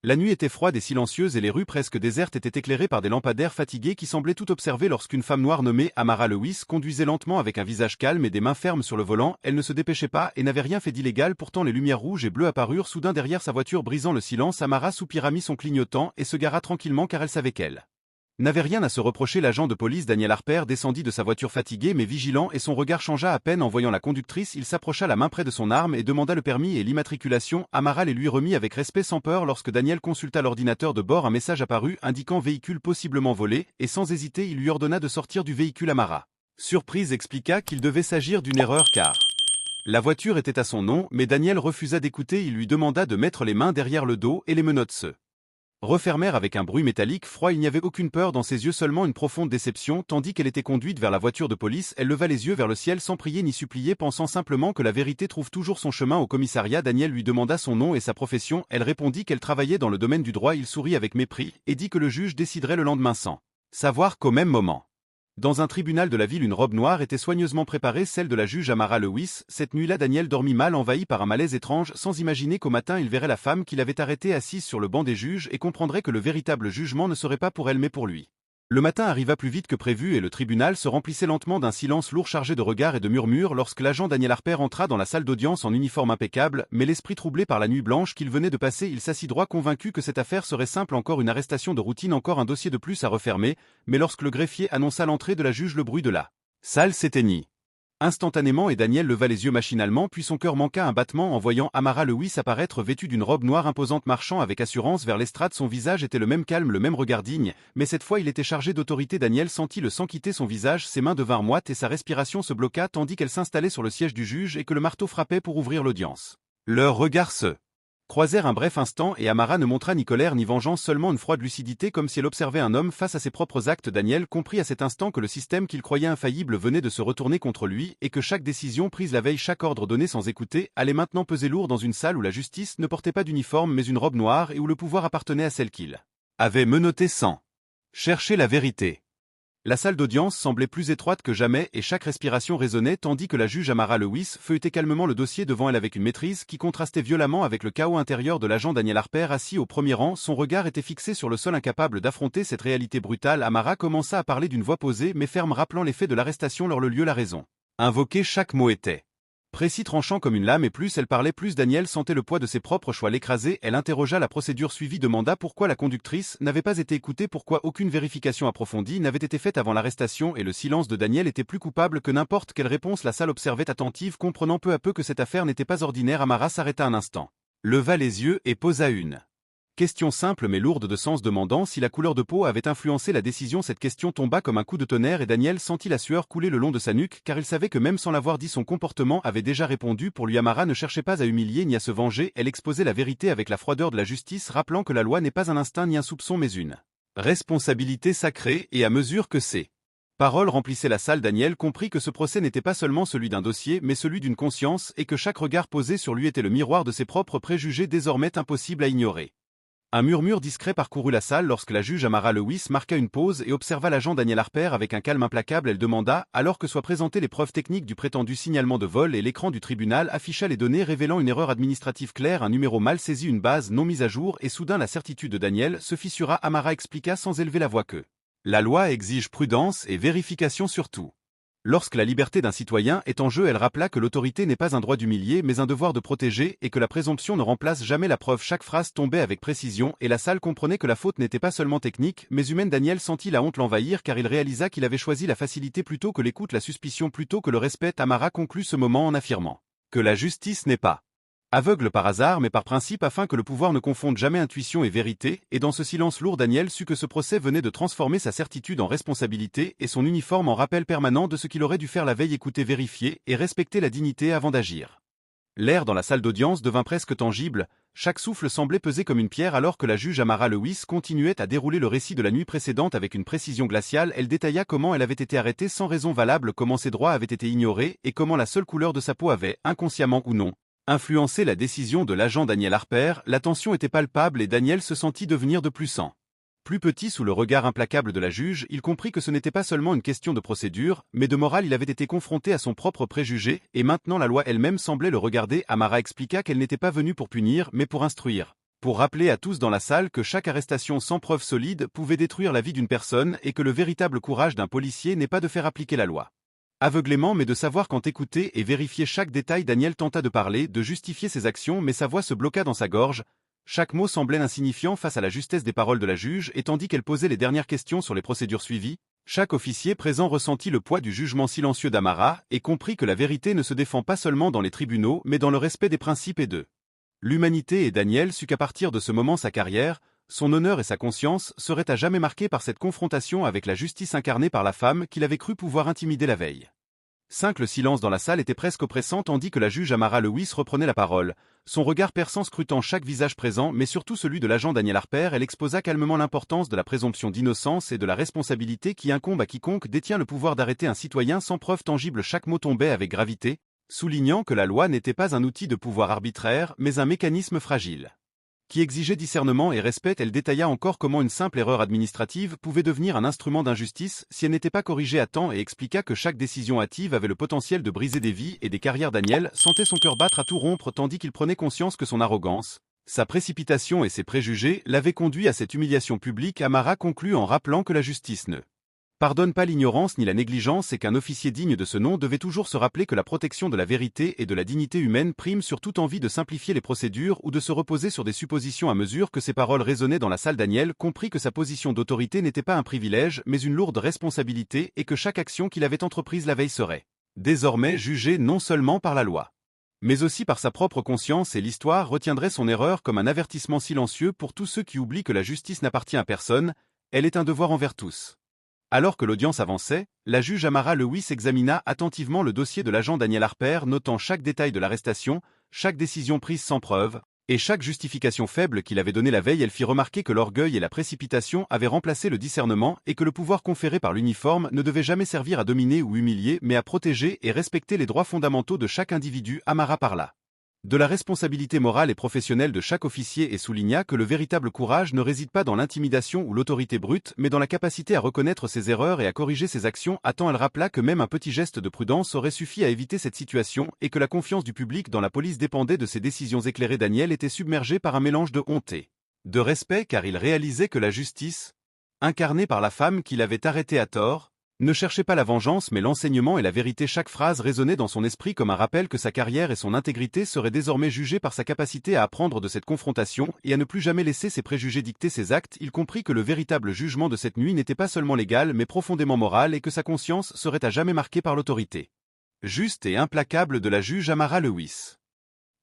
La nuit était froide et silencieuse et les rues presque désertes étaient éclairées par des lampadaires fatigués qui semblaient tout observer lorsqu'une femme noire nommée Amara Lewis conduisait lentement avec un visage calme et des mains fermes sur le volant. Elle ne se dépêchait pas et n'avait rien fait d'illégal, pourtant les lumières rouges et bleues apparurent soudain derrière sa voiture brisant le silence. Amara soupira, mit son clignotant et se gara tranquillement car elle savait qu'elle n'avait rien à se reprocher. L'agent de police Daniel Harper descendit de sa voiture fatigué mais vigilant et son regard changea à peine en voyant la conductrice. Il s'approcha la main près de son arme et demanda le permis et l'immatriculation. Amara les lui remit avec respect sans peur. Lorsque Daniel consulta l'ordinateur de bord, un message apparut indiquant véhicule possiblement volé et sans hésiter il lui ordonna de sortir du véhicule. Amara, surprise, expliqua qu'il devait s'agir d'une erreur car la voiture était à son nom, mais Daniel refusa d'écouter. Il lui demanda de mettre les mains derrière le dos et les menottes se refermèrent avec un bruit métallique froid. Il n'y avait aucune peur dans ses yeux, seulement une profonde déception. Tandis qu'elle était conduite vers la voiture de police, elle leva les yeux vers le ciel sans prier ni supplier, pensant simplement que la vérité trouve toujours son chemin. Au commissariat, Daniel lui demanda son nom et sa profession. Elle répondit qu'elle travaillait dans le domaine du droit. Il sourit avec mépris et dit que le juge déciderait le lendemain, sans savoir qu'au même moment, dans un tribunal de la ville, une robe noire était soigneusement préparée, celle de la juge Amara Lewis. Cette nuit-là, Daniel dormit mal, envahi par un malaise étrange, sans imaginer qu'au matin il verrait la femme qu'il avait arrêtée assise sur le banc des juges et comprendrait que le véritable jugement ne serait pas pour elle mais pour lui. Le matin arriva plus vite que prévu et le tribunal se remplissait lentement d'un silence lourd chargé de regards et de murmures lorsque l'agent Daniel Harper entra dans la salle d'audience en uniforme impeccable, mais l'esprit troublé par la nuit blanche qu'il venait de passer. Il s'assit droit, convaincu que cette affaire serait simple, encore une arrestation de routine, encore un dossier de plus à refermer. Mais lorsque le greffier annonça l'entrée de la juge, le bruit de la salle s'éteignit instantanément et Daniel leva les yeux machinalement, puis son cœur manqua un battement en voyant Amara Lewis apparaître vêtue d'une robe noire imposante, marchant avec assurance vers l'estrade. Son visage était le même calme, le même regard digne, mais cette fois il était chargé d'autorité. Daniel sentit le sang quitter son visage, ses mains devinrent moites et sa respiration se bloqua tandis qu'elle s'installait sur le siège du juge et que le marteau frappait pour ouvrir l'audience. Leurs regards se croisèrent un bref instant et Amara ne montra ni colère ni vengeance, seulement une froide lucidité, comme si elle observait un homme face à ses propres actes. Daniel comprit à cet instant que le système qu'il croyait infaillible venait de se retourner contre lui et que chaque décision prise la veille, chaque ordre donné sans écouter, allait maintenant peser lourd dans une salle où la justice ne portait pas d'uniforme mais une robe noire et où le pouvoir appartenait à celle qu'il avait menottée sans chercher la vérité. La salle d'audience semblait plus étroite que jamais et chaque respiration résonnait tandis que la juge Amara Lewis feuilletait calmement le dossier devant elle avec une maîtrise qui contrastait violemment avec le chaos intérieur de l'agent Daniel Harper assis au premier rang. Son regard était fixé sur le sol, incapable d'affronter cette réalité brutale. Amara commença à parler d'une voix posée mais ferme, rappelant les faits de l'arrestation, leur le lieu, la raison invoquée. Chaque mot était précis, tranchant comme une lame, et plus elle parlait, plus Daniel sentait le poids de ses propres choix l'écraser. Elle interrogea la procédure suivie, demanda pourquoi la conductrice n'avait pas été écoutée, pourquoi aucune vérification approfondie n'avait été faite avant l'arrestation, et le silence de Daniel était plus coupable que n'importe quelle réponse. La salle observait attentive, comprenant peu à peu que cette affaire n'était pas ordinaire. Amara s'arrêta un instant, leva les yeux et posa une question simple mais lourde de sens, demandant si la couleur de peau avait influencé la décision. Cette question tomba comme un coup de tonnerre et Daniel sentit la sueur couler le long de sa nuque car il savait que même sans l'avoir dit, son comportement avait déjà répondu pour lui. Amara ne cherchait pas à humilier ni à se venger, elle exposait la vérité avec la froideur de la justice, rappelant que la loi n'est pas un instinct ni un soupçon mais une responsabilité sacrée. Et à mesure que ses paroles remplissaient la salle, Daniel comprit que ce procès n'était pas seulement celui d'un dossier mais celui d'une conscience et que chaque regard posé sur lui était le miroir de ses propres préjugés, désormais impossible à ignorer. Un murmure discret parcourut la salle lorsque la juge Amara Lewis marqua une pause et observa l'agent Daniel Harper avec un calme implacable. Elle demanda, alors que soient présentées les preuves techniques du prétendu signalement de vol, et l'écran du tribunal afficha les données révélant une erreur administrative claire, un numéro mal saisi, une base non mise à jour, et soudain la certitude de Daniel se fissura. Amara expliqua sans élever la voix que la loi exige prudence et vérification surtout lorsque la liberté d'un citoyen est en jeu. Elle rappela que l'autorité n'est pas un droit d'humilier mais un devoir de protéger et que la présomption ne remplace jamais la preuve. Chaque phrase tombait avec précision et la salle comprenait que la faute n'était pas seulement technique mais humaine. Daniel sentit la honte l'envahir car il réalisa qu'il avait choisi la facilité plutôt que l'écoute, la suspicion plutôt que le respect. Amara conclut ce moment en affirmant que la justice n'est pas aveugle par hasard mais par principe, afin que le pouvoir ne confonde jamais intuition et vérité, et dans ce silence lourd Daniel sut que ce procès venait de transformer sa certitude en responsabilité et son uniforme en rappel permanent de ce qu'il aurait dû faire la veille: écouter, vérifier et respecter la dignité avant d'agir. L'air dans la salle d'audience devint presque tangible, chaque souffle semblait peser comme une pierre alors que la juge Amara Lewis continuait à dérouler le récit de la nuit précédente avec une précision glaciale. Elle détailla comment elle avait été arrêtée sans raison valable, comment ses droits avaient été ignorés et comment la seule couleur de sa peau avait, inconsciemment ou non, influencé la décision de l'agent Daniel Harper. La tension était palpable et Daniel se sentit devenir de plus en plus petit sous le regard implacable de la juge. Il comprit que ce n'était pas seulement une question de procédure, mais de morale. Il avait été confronté à son propre préjugé, et maintenant la loi elle-même semblait le regarder. Amara expliqua qu'elle n'était pas venue pour punir, mais pour instruire. pour rappeler à tous dans la salle que chaque arrestation sans preuve solide pouvait détruire la vie d'une personne et que le véritable courage d'un policier n'est pas de faire appliquer la loi aveuglément mais de savoir quand écouter et vérifier chaque détail. Daniel tenta de parler, de justifier ses actions mais sa voix se bloqua dans sa gorge. Chaque mot semblait insignifiant face à la justesse des paroles de la juge et tandis qu'elle posait les dernières questions sur les procédures suivies, chaque officier présent ressentit le poids du jugement silencieux d'Amara et comprit que la vérité ne se défend pas seulement dans les tribunaux mais dans le respect des principes et de l'humanité. Et Daniel sut qu'à partir de ce moment sa carrière, son honneur et sa conscience seraient à jamais marqués par cette confrontation avec la justice incarnée par la femme qu'il avait cru pouvoir intimider la veille. Le silence dans la salle était presque oppressant tandis que la juge Amara Lewis reprenait la parole, son regard perçant scrutant chaque visage présent mais surtout celui de l'agent Daniel Harper. Elle exposa calmement l'importance de la présomption d'innocence et de la responsabilité qui incombe à quiconque détient le pouvoir d'arrêter un citoyen sans preuve tangible. Chaque mot tombait avec gravité, soulignant que la loi n'était pas un outil de pouvoir arbitraire mais un mécanisme fragile qui exigeait discernement et respect. Elle détailla encore comment une simple erreur administrative pouvait devenir un instrument d'injustice si elle n'était pas corrigée à temps et expliqua que chaque décision hâtive avait le potentiel de briser des vies et des carrières. Daniel sentait son cœur battre à tout rompre tandis qu'il prenait conscience que son arrogance, sa précipitation et ses préjugés l'avaient conduit à cette humiliation publique. Amara conclut en rappelant que la justice ne pardonne pas l'ignorance ni la négligence et qu'un officier digne de ce nom devait toujours se rappeler que la protection de la vérité et de la dignité humaine prime sur toute envie de simplifier les procédures ou de se reposer sur des suppositions. À mesure que ses paroles résonnaient dans la salle, Daniel comprit que sa position d'autorité n'était pas un privilège mais une lourde responsabilité et que chaque action qu'il avait entreprise la veille serait désormais jugée non seulement par la loi, mais aussi par sa propre conscience, et l'histoire retiendrait son erreur comme un avertissement silencieux pour tous ceux qui oublient que la justice n'appartient à personne, elle est un devoir envers tous. Alors que l'audience avançait, la juge Amara Lewis examina attentivement le dossier de l'agent Daniel Harper, notant chaque détail de l'arrestation, chaque décision prise sans preuve, et chaque justification faible qu'il avait donnée la veille. Elle fit remarquer que l'orgueil et la précipitation avaient remplacé le discernement et que le pouvoir conféré par l'uniforme ne devait jamais servir à dominer ou humilier mais à protéger et respecter les droits fondamentaux de chaque individu. Amara parla de la responsabilité morale et professionnelle de chaque officier et souligna que le véritable courage ne réside pas dans l'intimidation ou l'autorité brute mais dans la capacité à reconnaître ses erreurs et à corriger ses actions. À temps, elle rappela que même un petit geste de prudence aurait suffi à éviter cette situation et que la confiance du public dans la police dépendait de ses décisions éclairées. Daniel était submergé par un mélange de honte et de respect car il réalisait que la justice, incarnée par la femme qu'il avait arrêtée à tort, ne cherchait pas la vengeance mais l'enseignement et la vérité. Chaque phrase résonnait dans son esprit comme un rappel que sa carrière et son intégrité seraient désormais jugées par sa capacité à apprendre de cette confrontation et à ne plus jamais laisser ses préjugés dicter ses actes. Il comprit que le véritable jugement de cette nuit n'était pas seulement légal mais profondément moral et que sa conscience serait à jamais marquée par l'autorité juste et implacable de la juge Amara Lewis.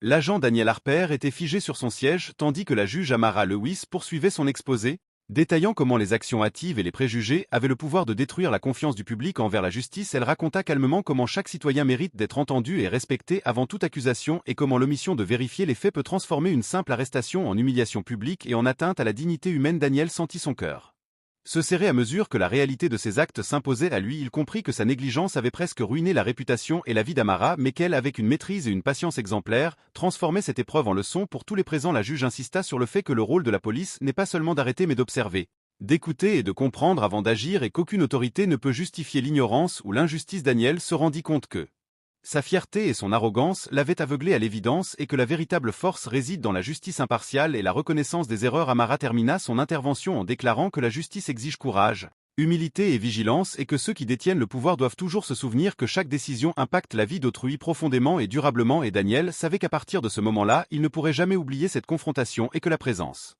L'agent Daniel Harper était figé sur son siège tandis que la juge Amara Lewis poursuivait son exposé, détaillant comment les actions hâtives et les préjugés avaient le pouvoir de détruire la confiance du public envers la justice. Elle raconta calmement comment chaque citoyen mérite d'être entendu et respecté avant toute accusation et comment l'omission de vérifier les faits peut transformer une simple arrestation en humiliation publique et en atteinte à la dignité humaine. Daniel sentit son cœur se serrer à mesure que la réalité de ses actes s'imposait à lui. Il comprit que sa négligence avait presque ruiné la réputation et la vie d'Amara mais qu'elle, avec une maîtrise et une patience exemplaires, transformait cette épreuve en leçon pour tous les présents. La juge insista sur le fait que le rôle de la police n'est pas seulement d'arrêter mais d'observer, d'écouter et de comprendre avant d'agir et qu'aucune autorité ne peut justifier l'ignorance ou l'injustice. Daniel se rendit compte que sa fierté et son arrogance l'avaient aveuglé à l'évidence et que la véritable force réside dans la justice impartiale et la reconnaissance des erreurs. Amara termina son intervention en déclarant que la justice exige courage, humilité et vigilance et que ceux qui détiennent le pouvoir doivent toujours se souvenir que chaque décision impacte la vie d'autrui profondément et durablement. Et Daniel savait qu'à partir de ce moment-là, il ne pourrait jamais oublier cette confrontation et que la présence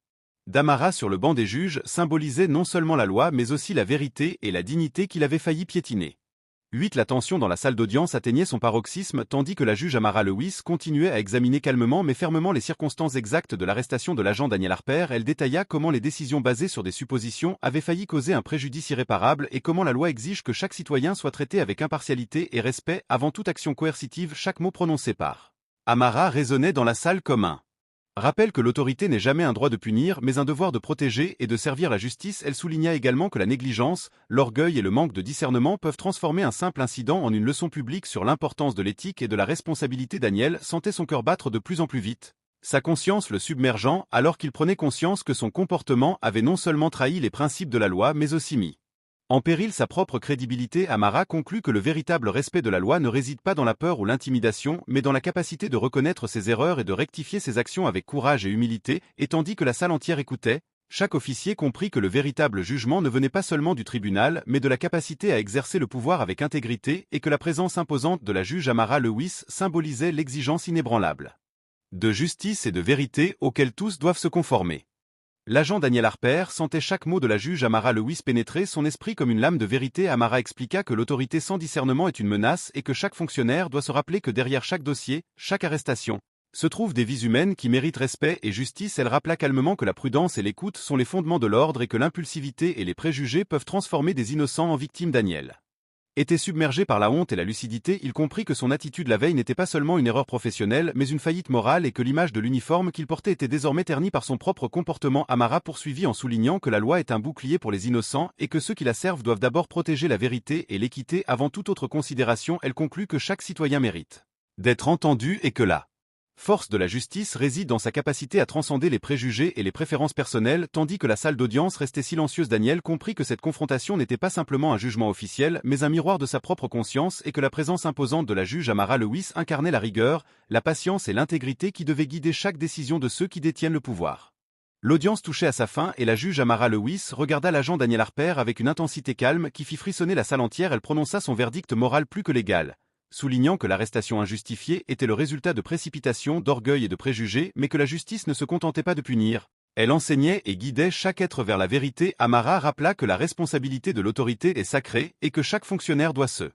d'Amara sur le banc des juges symbolisait non seulement la loi mais aussi la vérité et la dignité qu'il avait failli piétiner. La tension dans la salle d'audience atteignait son paroxysme tandis que la juge Amara Lewis continuait à examiner calmement mais fermement les circonstances exactes de l'arrestation de l'agent Daniel Harper. Elle détailla comment les décisions basées sur des suppositions avaient failli causer un préjudice irréparable et comment la loi exige que chaque citoyen soit traité avec impartialité et respect avant toute action coercitive. Chaque mot prononcé par Amara résonnait dans la salle comme un rappelle que l'autorité n'est jamais un droit de punir mais un devoir de protéger et de servir la justice. Elle souligna également que la négligence, l'orgueil et le manque de discernement peuvent transformer un simple incident en une leçon publique sur l'importance de l'éthique et de la responsabilité. Daniel sentait son cœur battre de plus en plus vite, sa conscience le submergeant alors qu'il prenait conscience que son comportement avait non seulement trahi les principes de la loi mais aussi mis En péril sa propre crédibilité, Amara conclut que le véritable respect de la loi ne réside pas dans la peur ou l'intimidation, mais dans la capacité de reconnaître ses erreurs et de rectifier ses actions avec courage et humilité, et tandis que la salle entière écoutait, chaque officier comprit que le véritable jugement ne venait pas seulement du tribunal, mais de la capacité à exercer le pouvoir avec intégrité, et que la présence imposante de la juge Amara Lewis symbolisait l'exigence inébranlable de justice et de vérité auxquelles tous doivent se conformer. L'agent Daniel Harper sentait chaque mot de la juge Amara Lewis pénétrer son esprit comme une lame de vérité. Amara expliqua que l'autorité sans discernement est une menace et que chaque fonctionnaire doit se rappeler que derrière chaque dossier, chaque arrestation, se trouvent des vies humaines qui méritent respect et justice. Elle rappela calmement que la prudence et l'écoute sont les fondements de l'ordre et que l'impulsivité et les préjugés peuvent transformer des innocents en victimes. Daniel était submergé par la honte et la lucidité. Il comprit que son attitude la veille n'était pas seulement une erreur professionnelle mais une faillite morale et que l'image de l'uniforme qu'il portait était désormais ternie par son propre comportement. Amara poursuivit en soulignant que la loi est un bouclier pour les innocents et que ceux qui la servent doivent d'abord protéger la vérité et l'équité avant toute autre considération. Elle conclut que chaque citoyen mérite d'être entendu et que la force de la justice réside dans sa capacité à transcender les préjugés et les préférences personnelles. Tandis que la salle d'audience restait silencieuse, Daniel comprit que cette confrontation n'était pas simplement un jugement officiel, mais un miroir de sa propre conscience et que la présence imposante de la juge Amara Lewis incarnait la rigueur, la patience et l'intégrité qui devaient guider chaque décision de ceux qui détiennent le pouvoir. L'audience touchait à sa fin et la juge Amara Lewis regarda l'agent Daniel Harper avec une intensité calme qui fit frissonner la salle entière. Elle prononça son verdict moral plus que légal, soulignant que l'arrestation injustifiée était le résultat de précipitation, d'orgueil et de préjugés, mais que la justice ne se contentait pas de punir. Elle enseignait et guidait chaque être vers la vérité. Amara rappela que la responsabilité de l'autorité est sacrée et que chaque fonctionnaire doit se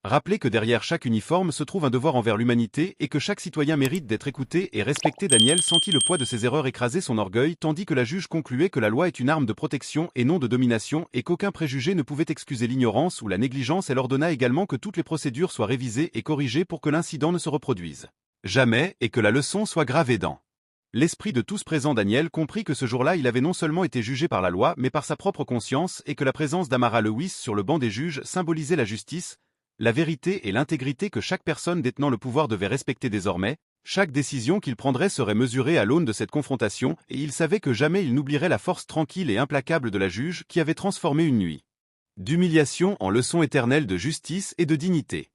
rappeler que derrière chaque uniforme se trouve un devoir envers l'humanité et que chaque citoyen mérite d'être écouté et respecté. Daniel sentit le poids de ses erreurs écraser son orgueil, tandis que la juge concluait que la loi est une arme de protection et non de domination et qu'aucun préjugé ne pouvait excuser l'ignorance ou la négligence. Elle ordonna également que toutes les procédures soient révisées et corrigées pour que l'incident ne se reproduise jamais et que la leçon soit gravée dans l'esprit de tous présents. Daniel comprit que ce jour-là il avait non seulement été jugé par la loi mais par sa propre conscience et que la présence d'Amara Lewis sur le banc des juges symbolisait la justice, la vérité et l'intégrité que chaque personne détenant le pouvoir devait respecter désormais. Chaque décision qu'il prendrait serait mesurée à l'aune de cette confrontation, et il savait que jamais il n'oublierait la force tranquille et implacable de la juge qui avait transformé une nuit d'humiliation en leçon éternelle de justice et de dignité.